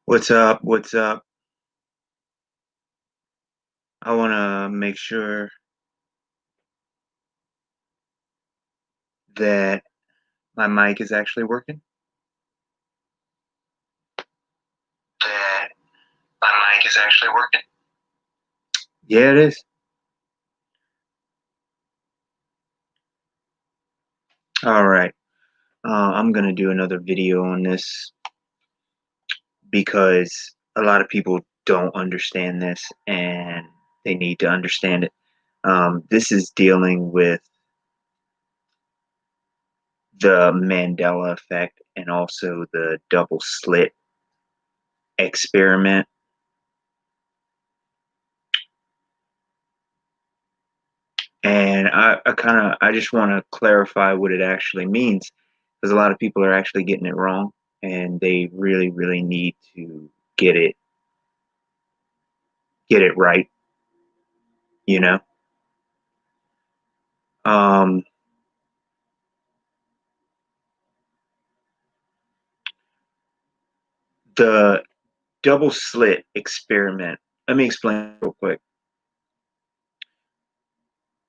What's up? What's up? I want to make sure that my mic is actually working. That my mic is actually working. Yeah, it is. All right. I'm going to do another video on this because a lot of people don't understand this and they need to understand it. This is dealing with the Mandela effect and also the double slit experiment. And I just want to clarify what it actually means because a lot of people are actually getting it wrong and they really, really need to get it, get it right, you know? Um, the double slit experiment, let me explain real quick.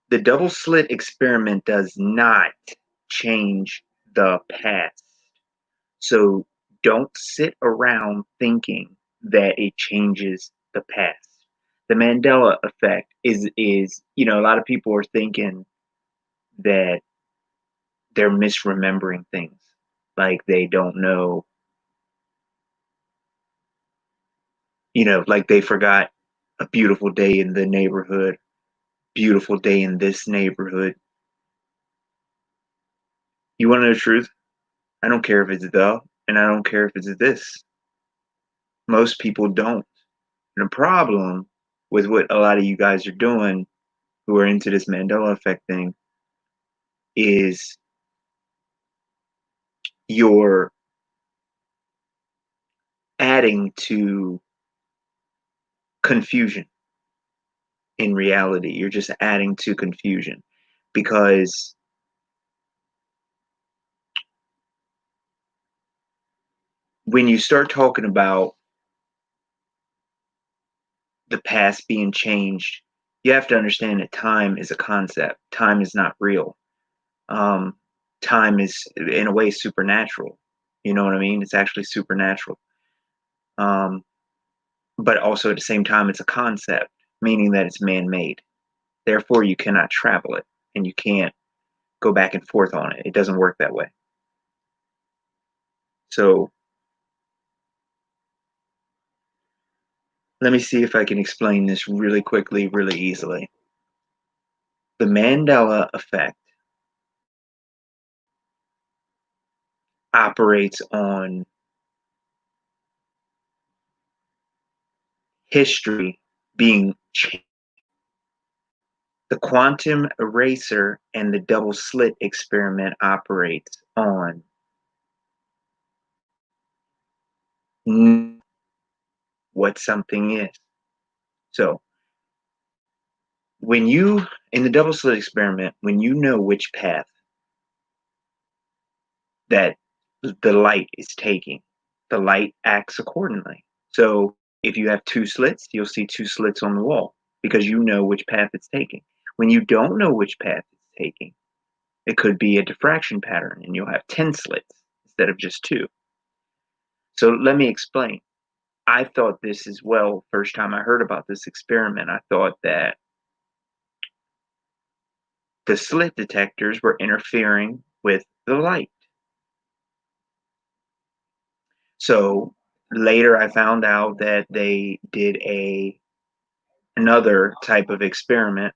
The double slit experiment does not change the past. So don't sit around thinking that it changes the past. The Mandela effect is, a lot of people are thinking that they're misremembering things. Like they don't know, like they forgot a beautiful day in the neighborhood, beautiful day in this neighborhood. You want to know the truth? I don't care if it's the, and I don't care if it's this. Most people don't. And the problem with what a lot of you guys are doing who are into this Mandela effect thing is you're adding to confusion in reality. You're just adding to confusion because when you start talking about the past being changed, you have to understand that time is a concept. Time is not real. Um, Time is, in a way, supernatural. You know what I mean? It's actually supernatural. Um, but also at the same time, it's a concept, meaning that it's man made. Therefore, you cannot travel it and you can't go back and forth on it. It doesn't work that way. So let me see if I can explain this really quickly, really easily. The Mandela effect operates on history being changed. The quantum eraser and the double slit experiment operates on what something is. So when you, in the double slit experiment, when you know which path that the light is taking, the light acts accordingly. So if you have two slits, you'll see two slits on the wall because you know which path it's taking. When you don't know which path it's taking, it could be a diffraction pattern and you'll have 10 slits instead of just two. So let me explain. I thought this as well, first time I heard about this experiment. I thought that the slit detectors were interfering with the light. So later I found out that they did another type of experiment,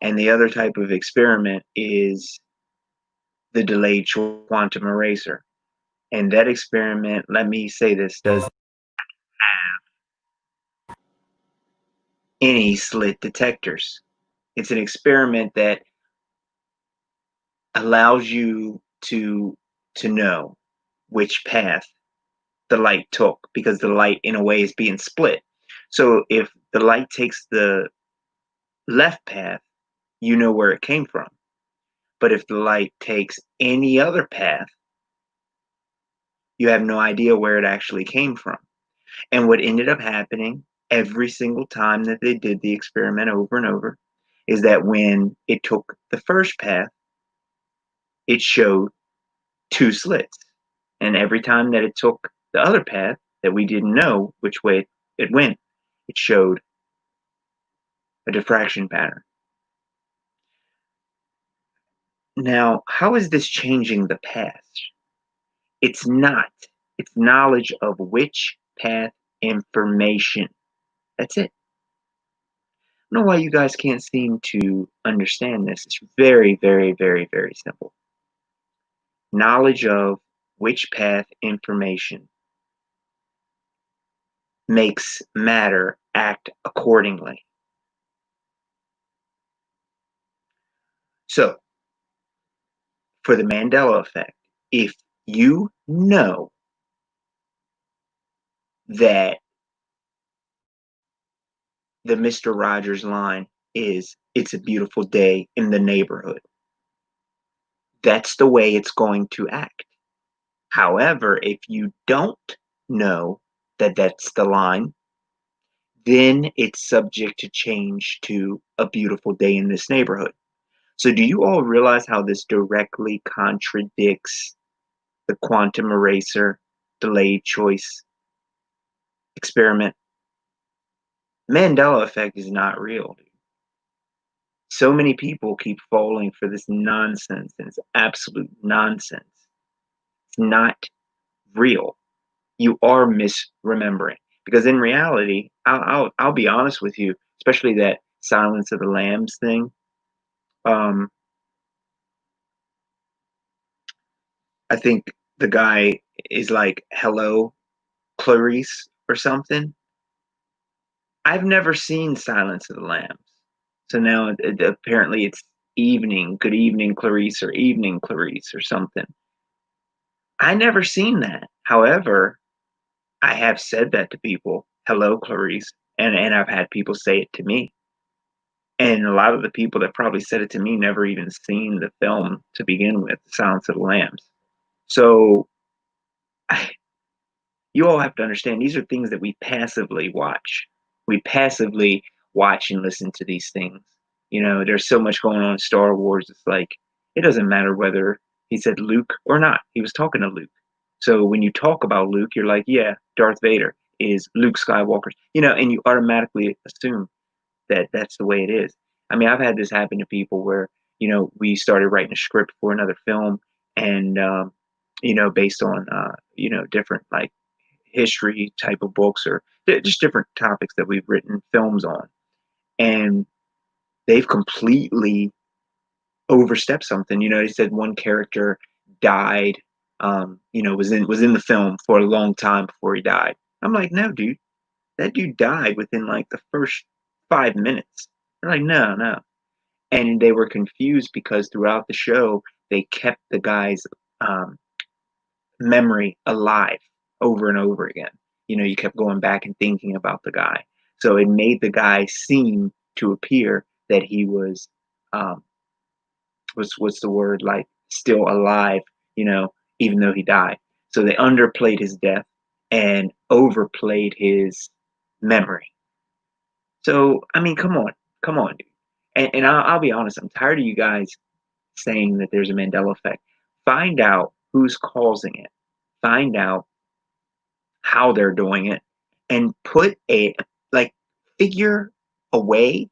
and the other type of experiment is the delayed quantum eraser. And that experiment, let me say this, doesn't have any slit detectors. It's an experiment that allows you to know which path the light took because the light in a way is being split. So if the light takes the left path, you know where it came from. But if the light takes any other path, You have no idea where it actually came from. And what ended up happening every single time that they did the experiment over and over is that when it took the first path, it showed two slits. And every time that it took the other path that we didn't know which way it went, it showed a diffraction pattern. Now, how is this changing the paths? It's not. It's knowledge of which path information. That's it. I don't know why you guys can't seem to understand this. It's very, very, very, very simple. Knowledge of which path information makes matter act accordingly. So, for the Mandela effect, if you know that the Mr. Rogers line is "It's a beautiful day in the neighborhood," that's the way it's going to act. However, if you don't know that that's the line, then it's subject to change to "a beautiful day in this neighborhood." So, do you all realize how this directly contradicts the quantum eraser delayed choice experiment? Mandela effect is not real. So many people keep falling for this nonsense, and it's absolute nonsense. It's not real. You are misremembering because in reality, I'll be honest with you, especially that Silence of the Lambs thing. Um, I think the guy is like, "Hello, Clarice," or something. I've never seen Silence of the Lambs, so now apparently it's evening, good evening, Clarice, or evening, Clarice, or something. I never seen that. However, I have said that to people, "Hello, Clarice," and I've had people say it to me. And a lot of the people that probably said it to me never even seen the film to begin with, Silence of the Lambs. So I, you all have to understand these are things that we passively watch. We passively watch and listen to these things. You know, there's so much going on in Star Wars. It's like it doesn't matter whether he said Luke or not. He was talking to Luke. So when you talk about Luke, you're like, yeah, Darth Vader is Luke Skywalker. You know, and you automatically assume that that's the way it is. I mean, I've had this happen to people where, you know, we started writing a script for another film and, you know, based on, you know, different like history type of books or just different topics that we've written films on. And they've completely overstepped something. You know, they said one character died, you know, was in the film for a long time before he died. I'm like, no, dude, that dude died within like the first 5 minutes. They're like, no, no. And they were confused because throughout the show, they kept the guy's um, memory alive over and over again. You know, you kept going back and thinking about the guy. So it made the guy seem to appear that he um, was what's the word like still alive, you know, even though he died. So they underplayed his death and overplayed his memory. So I mean, come on, dude. And I'll be honest, I'm tired of you guys saying that there's a Mandela effect. Find out who's causing it. Find out how they're doing it, and put a like figure a way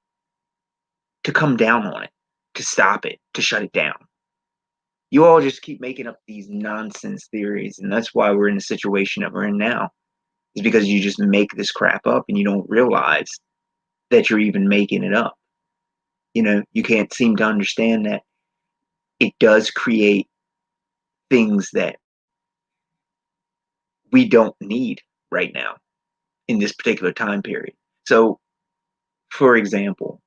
to come down on it, to stop it, to shut it down. You all just keep making up these nonsense theories, and that's why we're in the situation that we're in now. Is because you just make this crap up and you don't realize that you're even making it up. You know, you can't seem to understand that it does create things that we don't need right now in this particular time period. So, for example,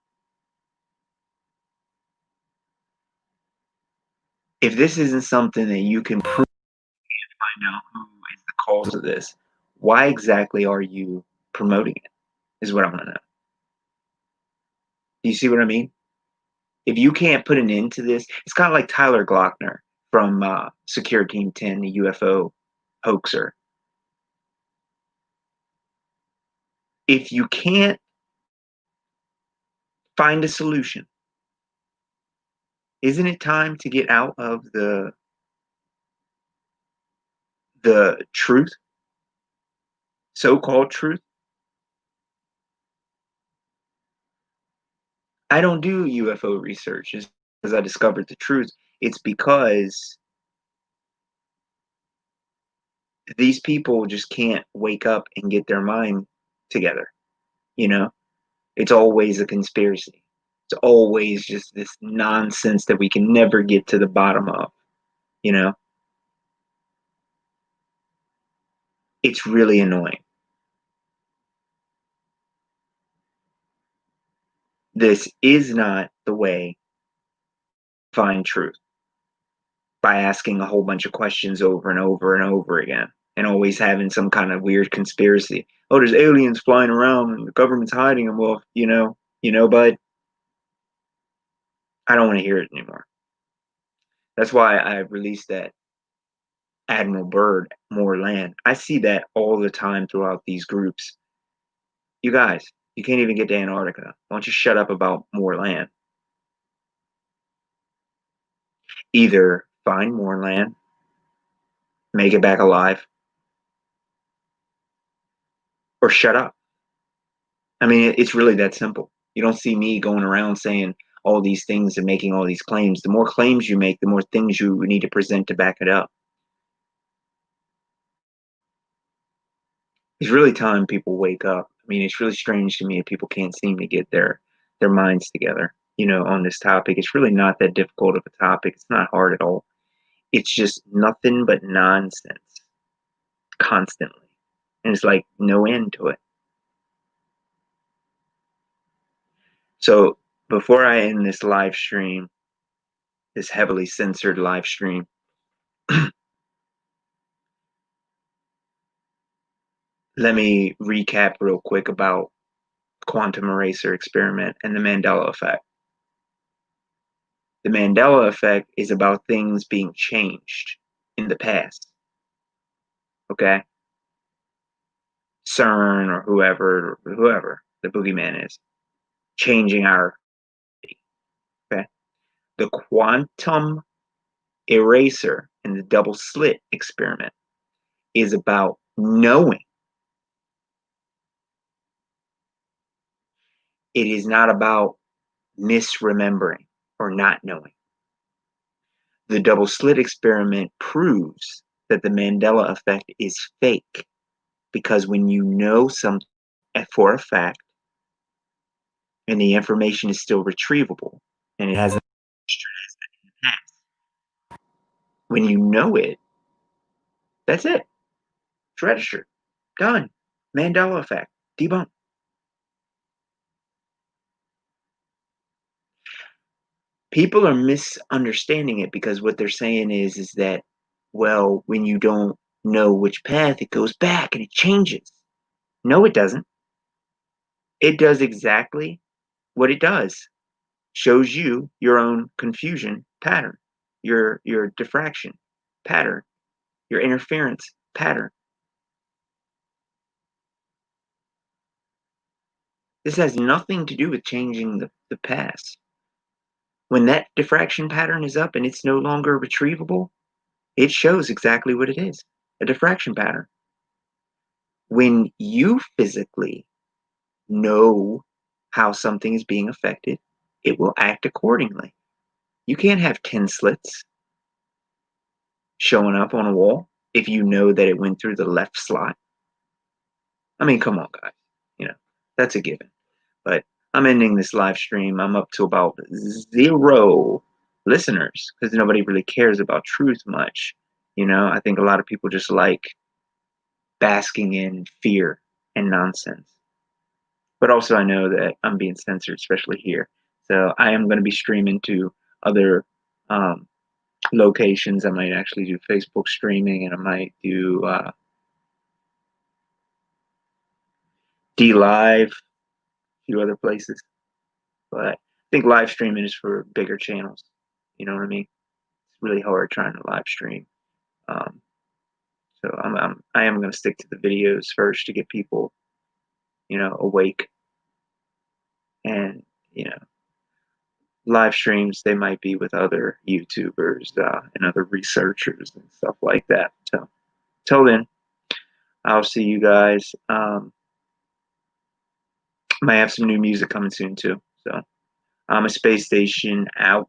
if this isn't something that you can prove and find out who is the cause of this, why exactly are you promoting it? Is what I want to know. Do you see what I mean? If you can't put an end to this, it's kind of like Tyler Glockner from Secure Team 10, the UFO. hoaxer. If you can't find a solution, isn't it time to get out of the truth, so-called truth? I don't do UFO research just because I discovered the truth. It's because these people just can't wake up and get their mind together, you know? It's always a conspiracy. It's always just this nonsense that we can never get to the bottom of, you know? It's really annoying. This is not the way to find truth, by asking a whole bunch of questions over and over and over again and always having some kind of weird conspiracy. Oh, there's aliens flying around and the government's hiding them. Well, but I don't want to hear it anymore. That's why I released that Admiral Byrd, more land. I see that all the time throughout these groups. You guys, you can't even get to Antarctica. Why don't you shut up about more land? Either find more land, make it back alive, or shut up. I mean, it's really that simple. You don't see me going around saying all these things and making all these claims. The more claims you make, the more things you need to present to back it up. It's really time people wake up. I mean, it's really strange to me if people can't seem to get their minds together, on this topic. It's really not that difficult of a topic. It's not hard at all. It's just nothing but nonsense constantly. And it's like no end to it. So before I end this live stream, this heavily censored live stream, let me recap real quick about quantum eraser experiment and the Mandela effect. The Mandela effect is about things being changed in the past. Okay? CERN or whoever the boogeyman is, changing our, okay? The quantum eraser and the double slit experiment is about knowing. It is not about misremembering or not knowing. The double slit experiment proves that the Mandela effect is fake, because when you know something for a fact and the information is still retrievable and it hasn't in the past, when you know it, that's it. It's registered. Done. Mandela effect. Debunked. People are misunderstanding it because what they're saying is that, well, when you don't know which path, it goes back and it changes. No, it doesn't. It does exactly what it does. Shows you your own confusion pattern, your diffraction pattern, your interference pattern. This has nothing to do with changing the past. When that diffraction pattern is up and it's no longer retrievable, it shows exactly what it is, a diffraction pattern. When you physically know how something is being affected, it will act accordingly. You can't have 10 slits showing up on a wall if you know that it went through the left slot. I mean, come on, guys. That's a given. But I'm ending this live stream. I'm up to about 0 listeners because nobody really cares about truth much. I think a lot of people just like basking in fear and nonsense. But also, I know that I'm being censored, especially here. So I am going to be streaming to other locations. I might actually do Facebook streaming, and I might do D Live, a few other places. But I think live streaming is for bigger channels. You know what I mean? It's really hard trying to live stream um, So I am going to stick to the videos first to get people, awake, and live streams they might be with other YouTubers and other researchers and stuff like that. So till then, I'll see you guys. Might have some new music coming soon too. So I'm a space station out.